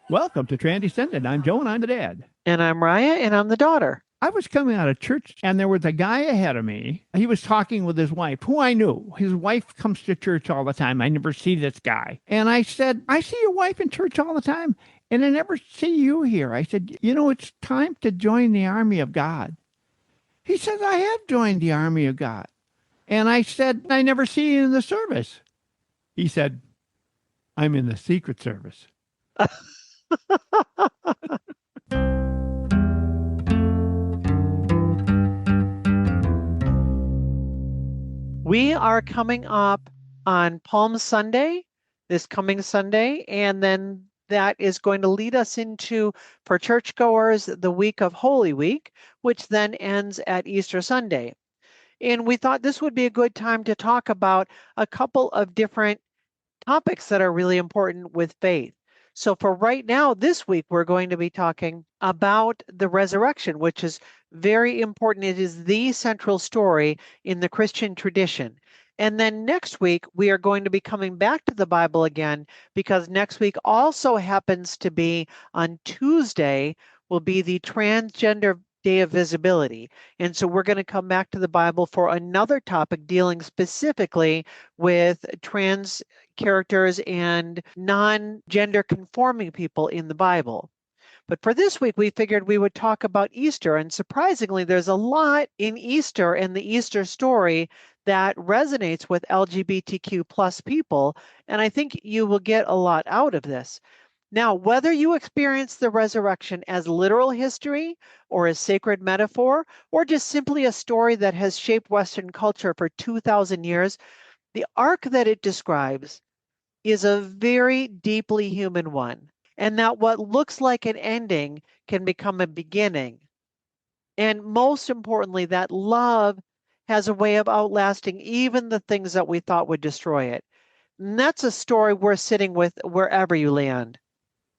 Welcome to Transcendent. I'm Joe and I'm the dad. And I'm Raya, and I'm the daughter. I was coming out of church and there was a guy ahead of me. He was talking with his wife, who I knew. His wife comes to church all the time. I never see this guy. And I said, I see your wife in church all the time and I never see you here. I said, it's time to join the army of God. He says, I have joined the army of God. And I said, I never see you in the service. He said, I'm in the Secret Service. We are coming up on Palm Sunday, this coming Sunday, and then that is going to lead us into, for churchgoers, the week of Holy Week, which then ends at Easter Sunday. And we thought this would be a good time to talk about a couple of different topics that are really important with faith. So for right now, this week, we're going to be talking about the resurrection, which is very important. It is the central story in the Christian tradition. And then next week, we are going to be coming back to the Bible again, because next week also happens to be on Tuesday, will be the Transgender Day of Visibility. And so we're going to come back to the Bible for another topic dealing specifically with trans characters and non-gender conforming people in the Bible. But for this week, we figured we would talk about Easter. And surprisingly, there's a lot in Easter and the Easter story that resonates with LGBTQ plus people. And I think you will get a lot out of this. Now, whether you experience the resurrection as literal history or as sacred metaphor, or just simply a story that has shaped Western culture for 2,000 years, the arc that it describes is a very deeply human one, and that what looks like an ending can become a beginning. And most importantly, that love has a way of outlasting even the things that we thought would destroy it. And that's a story we're sitting with wherever you land.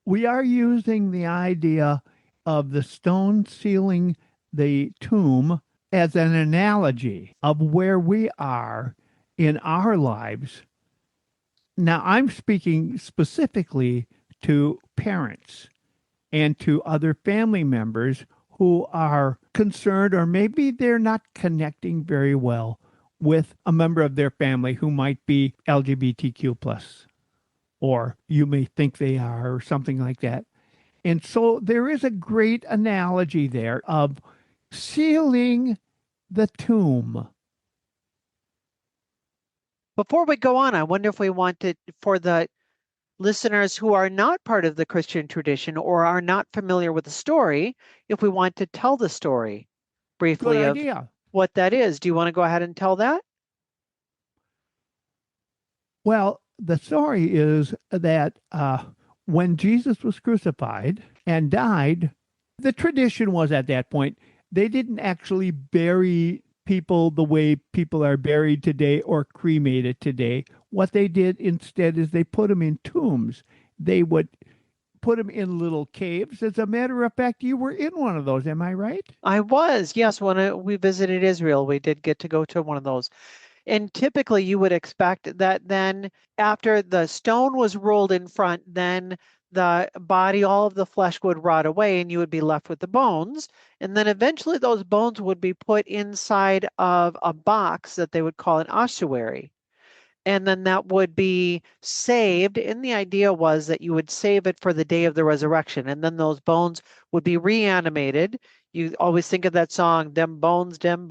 We are using the idea of the stone sealing the tomb as an analogy of where we are in our lives. Now, I'm speaking specifically to parents and to other family members who are concerned, or maybe they're not connecting very well with a member of their family who might be LGBTQ plus, or you may think they are, or something like that. And so there is a great analogy there of sealing the tomb. Before we go on, I wonder if we wanted, for the listeners who are not part of the Christian tradition or are not familiar with the story, if we want to tell the story Good briefly of idea. what that is. Do you want to go ahead and tell that? Well, the story is that when Jesus was crucified and died, the tradition was at that point, they didn't actually bury people the way people are buried today or cremated today. What they did instead is they put them in tombs. They would put them in little caves. As a matter of fact, you were in one of those. Am I right? I was, yes, when we visited Israel, we did get to go to one of those. And typically you would expect that then after the stone was rolled in front, then the body, all of the flesh would rot away and you would be left with the bones. And then eventually those bones would be put inside of a box that they would call an ossuary. And then that would be saved. And the idea was that you would save it for the day of the resurrection. And then those bones would be reanimated. You always think of that song, them bones, them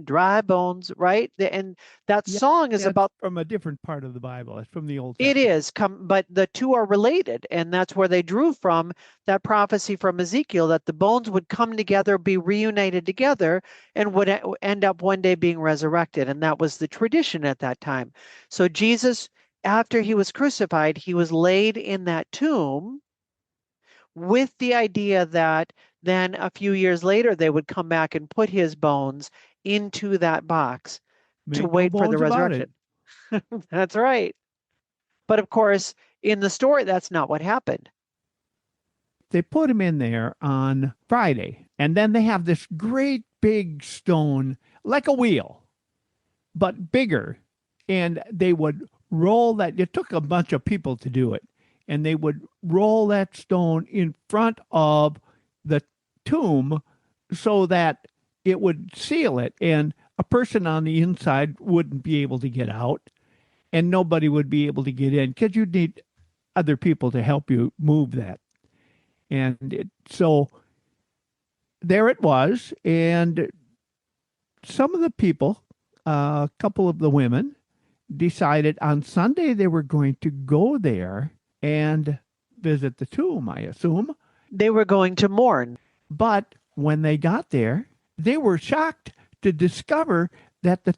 dry bones, right? And that Yeah, song is that's about, from a different part of the Bible. It's from the Old it Testament. is, but the two are related. And that's where they drew from that prophecy from Ezekiel that the bones would come together, be reunited together, and would end up one day being resurrected. And that was the tradition at that time. So Jesus, after he was crucified, he was laid in that tomb with the idea that then a few years later they would come back and put his bones into that box to Make no wait for the bones about it. resurrection. That's right. But of course, in the story, that's not what happened. They put him in there on Friday, and then they have this great big stone, like a wheel, but bigger. And they would roll that. It took a bunch of people to do it. and they would roll that stone in front of the tomb so that it would seal it, and a person on the inside wouldn't be able to get out, and nobody would be able to get in because you'd need other people to help you move that. So there it was. And some of the people, a couple of the women, decided on Sunday they were going to go there and visit the tomb, I assume. They were going to mourn. But when they got there, they were shocked to discover that the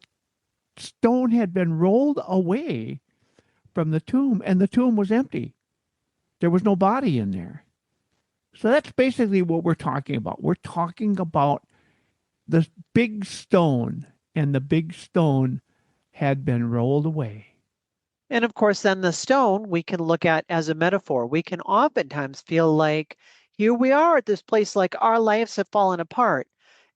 stone had been rolled away from the tomb and the tomb was empty. There was no body in there. So that's basically what we're talking about. We're talking about the big stone, and the big stone had been rolled away. And of course, then the stone we can look at as a metaphor. We can oftentimes feel like here we are at this place, like our lives have fallen apart,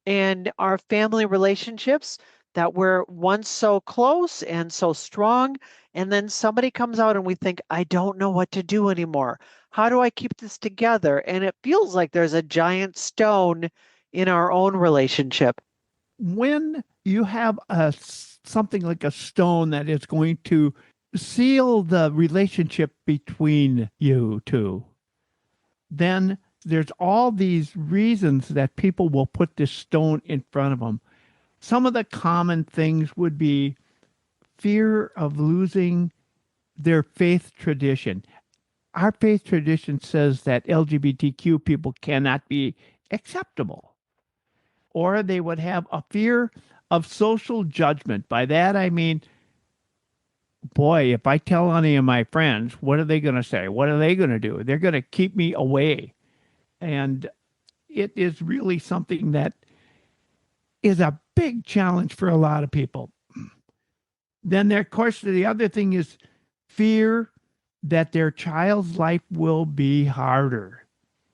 and our family relationships that were once so close and so strong. And then somebody comes out and we think, I don't know what to do anymore. How do I keep this together? And it feels like there's a giant stone in our own relationship. When you have something like a stone that is going to seal the relationship between you two, then there's all these reasons that people will put this stone in front of them. Some of the common things would be fear of losing their faith tradition. Our faith tradition says that LGBTQ people cannot be acceptable, or they would have a fear of social judgment. By that, I mean, boy, if I tell any of my friends, what are they going to say? What are they going to do? They're going to keep me away. And it is really something that is a big challenge for a lot of people. Then, of course, the other thing is fear that their child's life will be harder.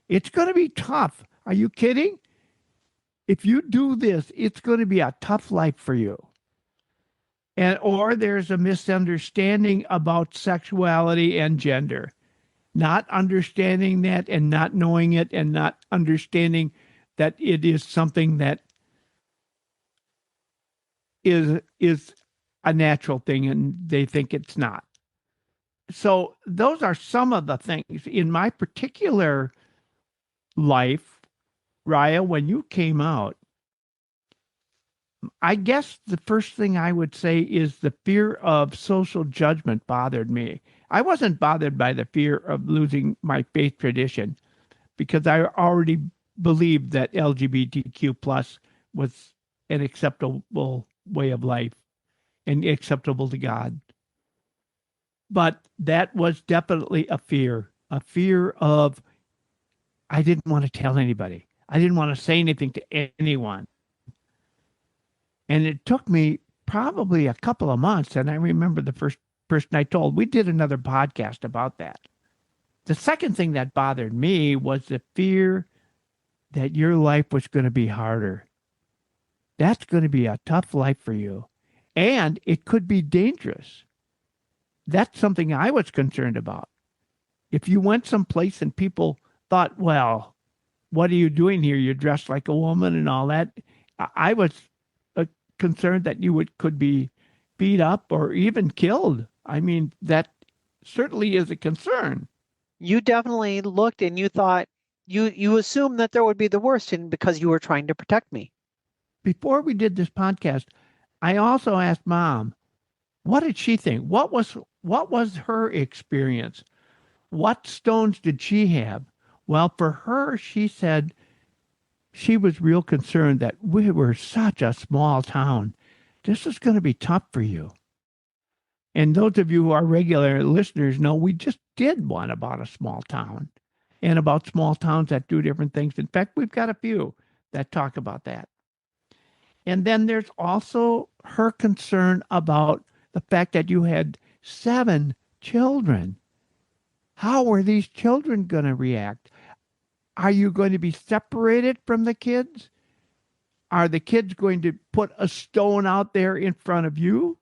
It's going to be tough. Are you kidding? If you do this, it's going to be a tough life for you. Or there's a misunderstanding about sexuality and gender. Not understanding that and not knowing it and not understanding that it is something that is a natural thing and they think it's not. So those are some of the things in my particular life. Raya, when you came out, I guess the first thing I would say is the fear of social judgment bothered me. I wasn't bothered by the fear of losing my faith tradition because I already believed that LGBTQ plus was an acceptable way of life and acceptable to God. But that was definitely a fear of, I didn't want to tell anybody. I didn't want to say anything to anyone. And it took me probably a couple of months. And I remember the first person I told, we did another podcast about that. The second thing that bothered me was the fear that your life was going to be harder. That's going to be a tough life for you. And it could be dangerous. That's something I was concerned about. If you went someplace and people thought, well, what are you doing here? You're dressed like a woman and all that. I was concerned that you could be beat up or even killed. I mean, that certainly is a concern. You definitely looked and you thought, you assumed that there would be the worst and because you were trying to protect me. Before we did this podcast, I also asked Mom, what did she think? What was her experience? What stones did she have? Well, for her, she said she was real concerned that we were such a small town. This is going to be tough for you. And those of you who are regular listeners know we just did one about a small town and about small towns that do different things. In fact, we've got a few that talk about that. And then there's also her concern about the fact that you had 7 children. How are these children going to react? Are you going to be separated from the kids? Are the kids going to put a stone out there in front of you?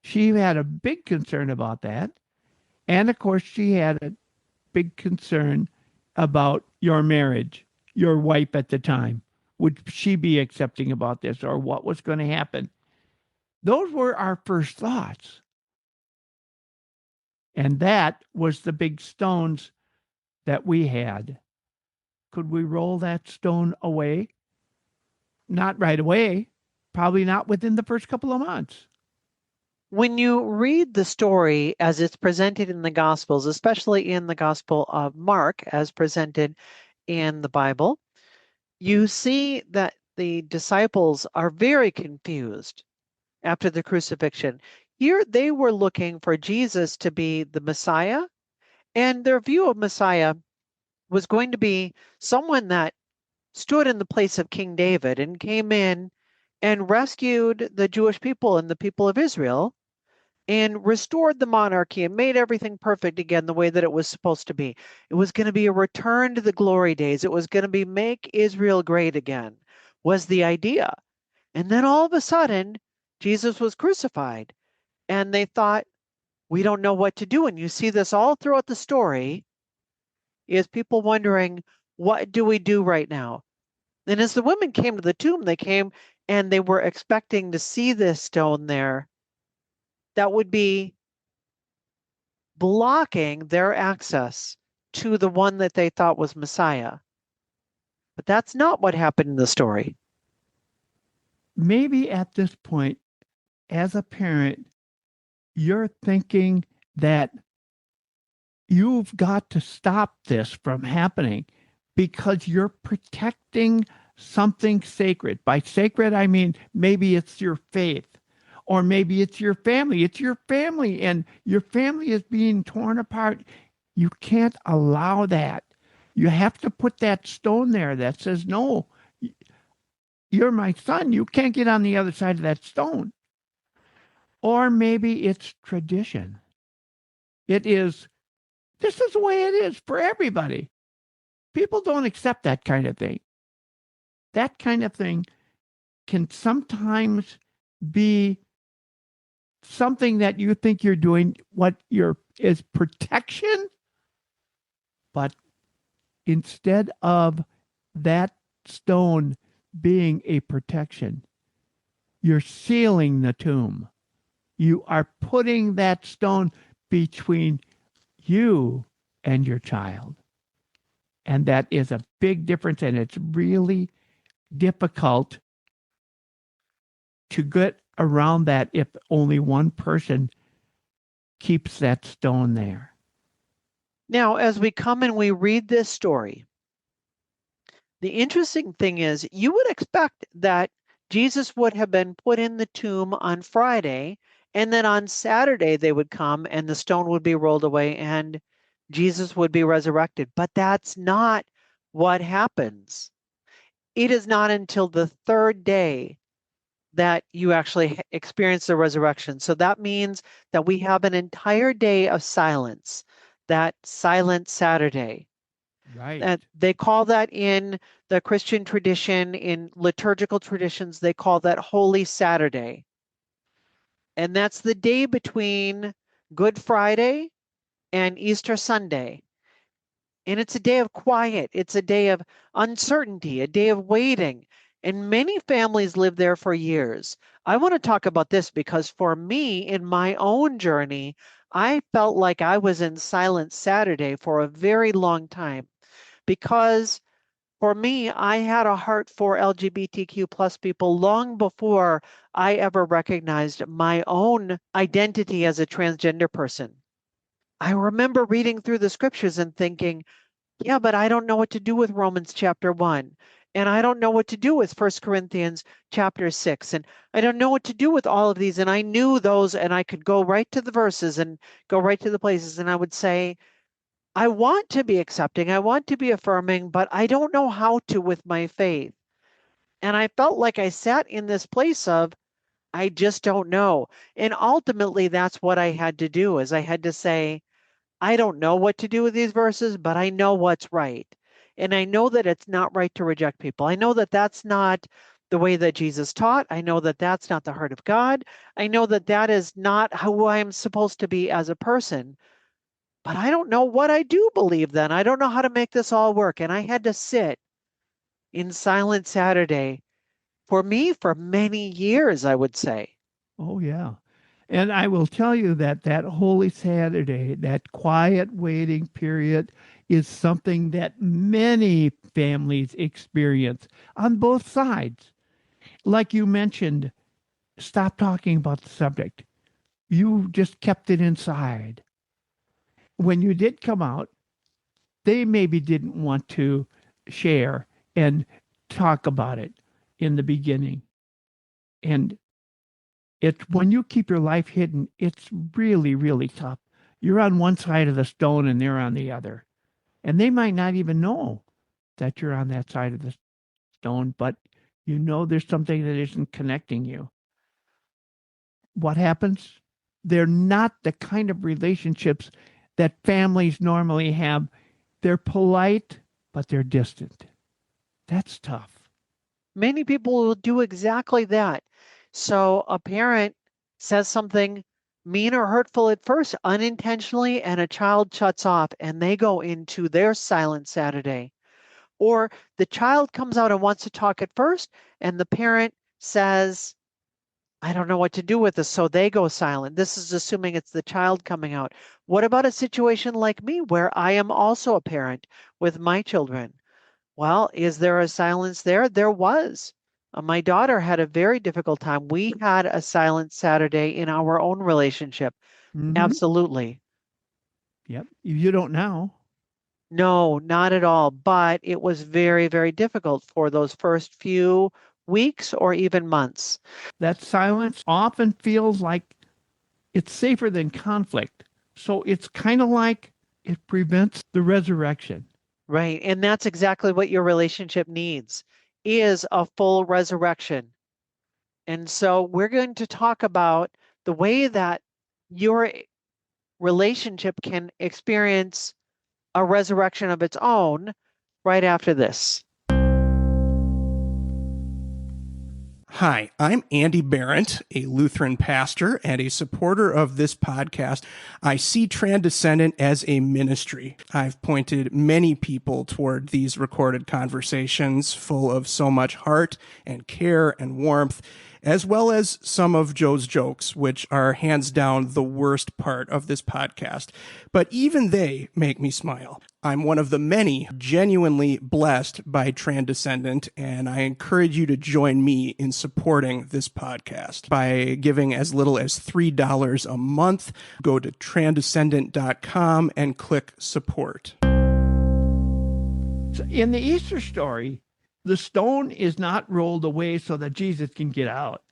She had a big concern about that. And of course, she had a big concern about your marriage, your wife at the time. Would she be accepting about this or what was going to happen? Those were our first thoughts. And that was the big stones that we had. Could we roll that stone away? Not right away, probably not within the first couple of months. When you read the story as it's presented in the Gospels, especially in the Gospel of Mark as presented in the Bible, you see that the disciples are very confused after the crucifixion. Here they were looking for Jesus to be the Messiah, and their view of Messiah was going to be someone that stood in the place of King David and came in and rescued the Jewish people and the people of Israel and restored the monarchy and made everything perfect again the way that it was supposed to be. It was going to be a return to the glory days. It was going to be make Israel great again, was the idea. And then all of a sudden, Jesus was crucified. And they thought, we don't know what to do. And you see this all throughout the story is people wondering, what do we do right now? And as the women came to the tomb, they came and they were expecting to see this stone there that would be blocking their access to the one that they thought was Messiah. But that's not what happened in the story. Maybe at this point, as a parent, you're thinking that you've got to stop this from happening because you're protecting something sacred. By sacred, I mean maybe it's your faith or maybe it's your family. It's your family and your family is being torn apart. You can't allow that. You have to put that stone there that says, no, you're my son. You can't get on the other side of that stone. Or maybe it's tradition. It is, this is the way it is for everybody. People don't accept that kind of thing. That kind of thing can sometimes be something that you think you're doing what you're is protection, but instead of that stone being a protection, you're sealing the tomb. You are putting that stone between you and your child. And that is a big difference. And it's really difficult to get around that if only one person keeps that stone there. Now, as we come and we read this story, the interesting thing is you would expect that Jesus would have been put in the tomb on Friday, and then on Saturday they would come and the stone would be rolled away and Jesus would be resurrected. But that's not what happens. It is not until the third day that you actually experience the resurrection. So that means that we have an entire day of silence, that silent Saturday. Right. They call that in the Christian tradition, in liturgical traditions, they call that Holy Saturday. And that's the day between Good Friday and Easter Sunday. And it's a day of quiet. It's a day of uncertainty, a day of waiting. And many families live there for years. I want to talk about this because for me, in my own journey, I felt like I was in Silent Saturday for a very long time because for me, I had a heart for LGBTQ plus people long before I ever recognized my own identity as a transgender person. I remember reading through the scriptures and thinking, yeah, but I don't know what to do with Romans chapter 1. And I don't know what to do with 1 Corinthians chapter 6. And I don't know what to do with all of these. And I knew those, and I could go right to the verses and go right to the places. And I would say, I want to be accepting, I want to be affirming, but I don't know how to with my faith. And I felt like I sat in this place of, I just don't know. And ultimately, that's what I had to do is I had to say, I don't know what to do with these verses, but I know what's right. And I know that it's not right to reject people. I know that that's not the way that Jesus taught. I know that that's not the heart of God. I know that that is not who I'm supposed to be as a person. but I don't know what I do believe then. I don't know how to make this all work. And I had to sit in Silent Saturday for me for many years, I would say. Oh, yeah. And I will tell you that that Holy Saturday, that quiet waiting period, is something that many families experience on both sides. Like you mentioned, stop talking about the subject. You just kept it inside. When you did come out, they maybe didn't want to share and talk about it in the beginning. And it's when you keep your life hidden, it's really, really tough. You're on one side of the stone and they're on the other. And they might not even know that you're on that side of the stone, but you know there's something that isn't connecting you. What happens? They're not the kind of relationships that families normally have. They're polite, but they're distant. That's tough. Many people will do exactly that. So a parent says something mean or hurtful at first, unintentionally, and a child shuts off and they go into their silent Saturday. Or the child comes out and wants to talk at first, and the parent says, I don't know what to do with this. So they go silent. This is assuming it's the child coming out. What about a situation like me where I am also a parent with my children? Well, is there a silence there? There was. My daughter had a very difficult time. We had a silent Saturday in our own relationship. Mm-hmm. Absolutely. Yep. You don't now. No, not at all. But it was very, very difficult for those first few weeks or even months. That silence often feels like it's safer than conflict. So it's kind of like it prevents the resurrection. Right. And that's exactly what your relationship needs is a full resurrection. And so we're going to talk about the way that your relationship can experience a resurrection of its own right after this. Hi, I'm Andy Barrett, a Lutheran pastor and a supporter of this podcast. I see Transcendent as a ministry. I've pointed many people toward these recorded conversations full of so much heart and care and warmth, as well as some of Joe's jokes, which are hands down the worst part of this podcast. But even they make me smile. I'm one of the many genuinely blessed by Transcendent, and I encourage you to join me in supporting this podcast by giving as little as $3 a month. Go to transcendent.com and click support. In the Easter story, the stone is not rolled away so that Jesus can get out.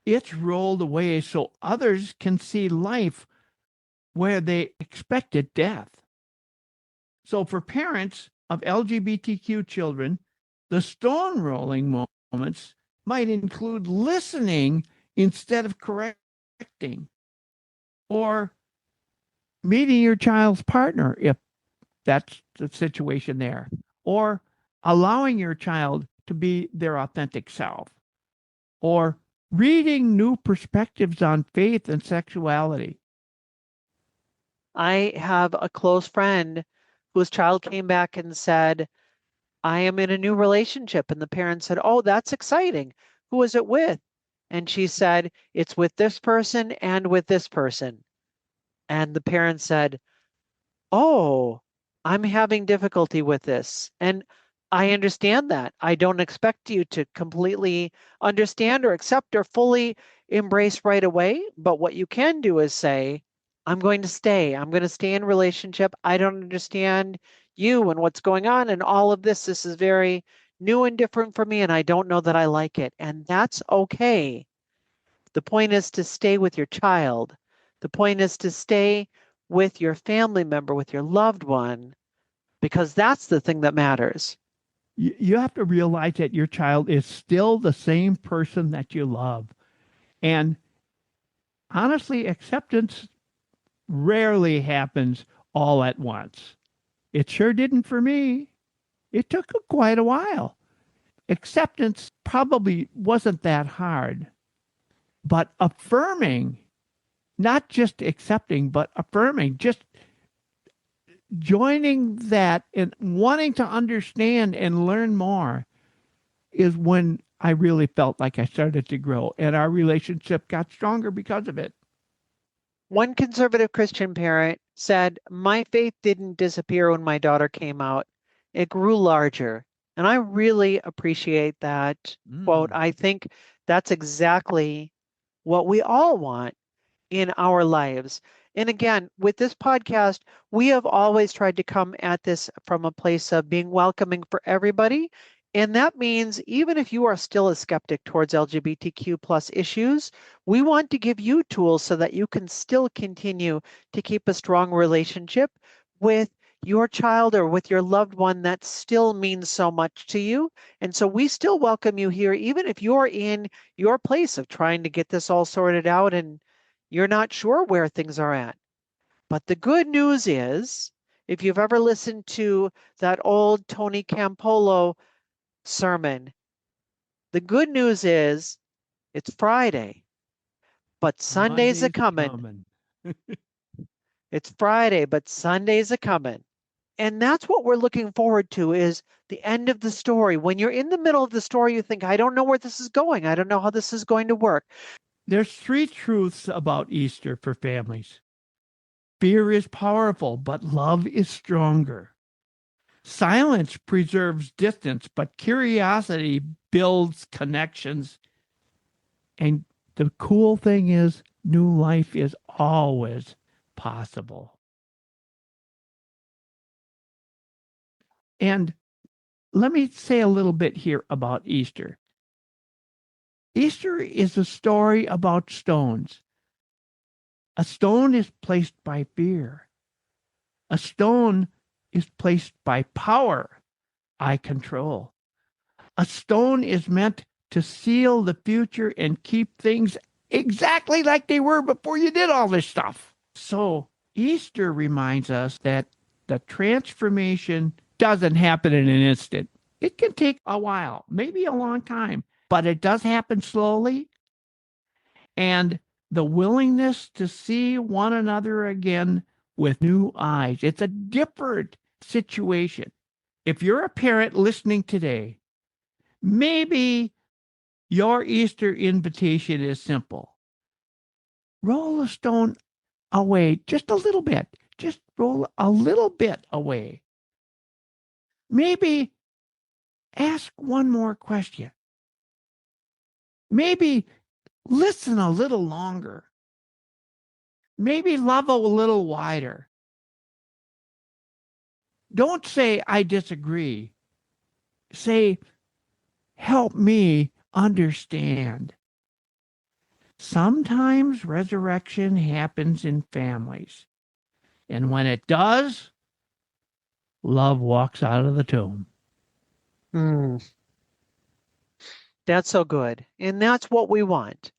It's rolled away so others can see life where they expected death. So for parents of LGBTQ children, the stone rolling moments might include listening instead of correcting, or meeting your child's partner if that's the situation there, or allowing your child to be their authentic self, or reading new perspectives on faith and sexuality. I have a close friend whose child came back and said, I am in a new relationship. And the parent said, Oh, that's exciting. Who is it with? And she said, It's with this person and with this person. And the parent said, Oh, I'm having difficulty with this. And I understand that. I don't expect you to completely understand or accept or fully embrace right away. But what you can do is say, I'm going to stay. I'm going to stay in relationship. I don't understand you and what's going on and all of this. This is very new and different for me, and I don't know that I like it. And that's okay. The point is to stay with your child. The point is to stay with your family member, with your loved one, because that's the thing that matters. You have to realize that your child is still the same person that you love. And honestly, acceptance rarely happens all at once. It sure didn't for me. It took quite a while. Acceptance probably wasn't that hard, but affirming, not just accepting, but affirming, just joining that and wanting to understand and learn more is when I really felt like I started to grow, and our relationship got stronger because of it. One conservative Christian parent said, "My faith didn't disappear when my daughter came out. It grew larger." And I really appreciate that quote. I think that's exactly what we all want in our lives. And again, with this podcast, we have always tried to come at this from a place of being welcoming for everybody. And that means even if you are still a skeptic towards LGBTQ plus issues, we want to give you tools so that you can still continue to keep a strong relationship with your child or with your loved one that still means so much to you. And so we still welcome you here, even if you're in your place of trying to get this all sorted out and you're not sure where things are at. But the good news is, if you've ever listened to that old Tony Campolo sermon, the good news is it's Friday, but Sunday's a coming. It's Friday, but Sunday's a coming. And that's what we're looking forward to, is the end of the story. When you're in the middle of the story, you think, I don't know where this is going. I don't know how this is going to work. There's 3 truths about Easter for families. Fear is powerful, but love is stronger. Silence preserves distance, but curiosity builds connections. And the cool thing is, new life is always possible. And let me say a little bit here about Easter. Easter is a story about stones. A stone is placed by fear. A stone is placed by power. I control. A stone is meant to seal the future and keep things exactly like they were before you did all this stuff. So Easter reminds us that the transformation doesn't happen in an instant. It can take a while, maybe a long time, but it does happen slowly. And the willingness to see one another again with new eyes. It's a different situation. If you're a parent listening today, maybe your Easter invitation is simple. Roll a stone away just a little bit. Just roll a little bit away. Maybe ask one more question. Maybe listen a little longer. Maybe love a little wider. Don't say, I disagree. Say, help me understand. Sometimes resurrection happens in families. And when it does, love walks out of the tomb. That's so good. And that's what we want.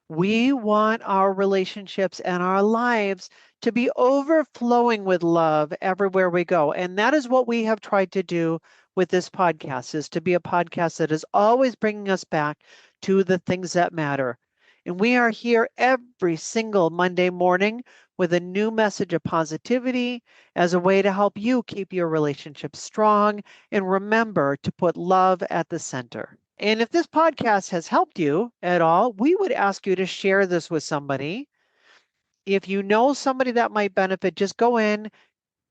We want our relationships and our lives to be overflowing with love everywhere we go. And that is what we have tried to do with this podcast, is to be a podcast that is always bringing us back to the things that matter. And we are here every single Monday morning with a new message of positivity as a way to help you keep your relationships strong and remember to put love at the center. And if this podcast has helped you at all, we would ask you to share this with somebody. If you know somebody that might benefit, just go in,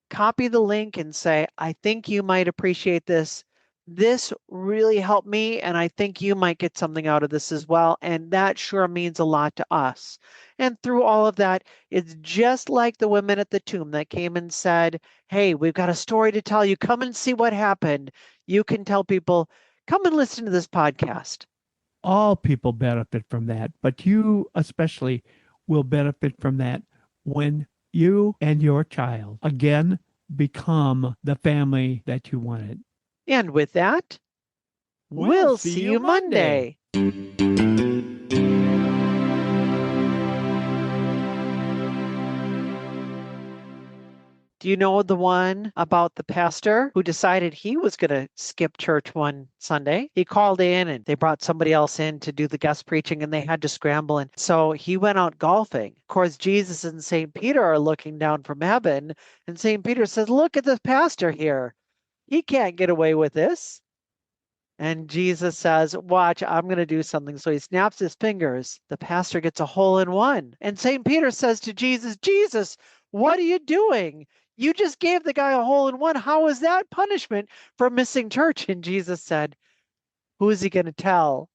copy the link and say, I think you might appreciate this. This really helped me, and I think you might get something out of this as well. And that sure means a lot to us. And through all of that, it's just like the women at the tomb that came and said, hey, we've got a story to tell you. Come and see what happened. You can tell people, come and listen to this podcast. All people benefit from that, but you especially will benefit from that when you and your child again become the family that you wanted. And with that, we'll see you Monday. Do you know the one about the pastor who decided he was going to skip church one Sunday? He called in and they brought somebody else in to do the guest preaching and they had to scramble. And so he went out golfing. Of course, Jesus and St. Peter are looking down from heaven. And St. Peter says, "Look at the pastor here. He can't get away with this." And Jesus says, "Watch, I'm going to do something." So he snaps his fingers. The pastor gets a hole in one. And St. Peter says to Jesus, "Jesus, what are you doing? You just gave the guy a hole in one. How is that punishment for missing church?" And Jesus said, "Who is he going to tell?"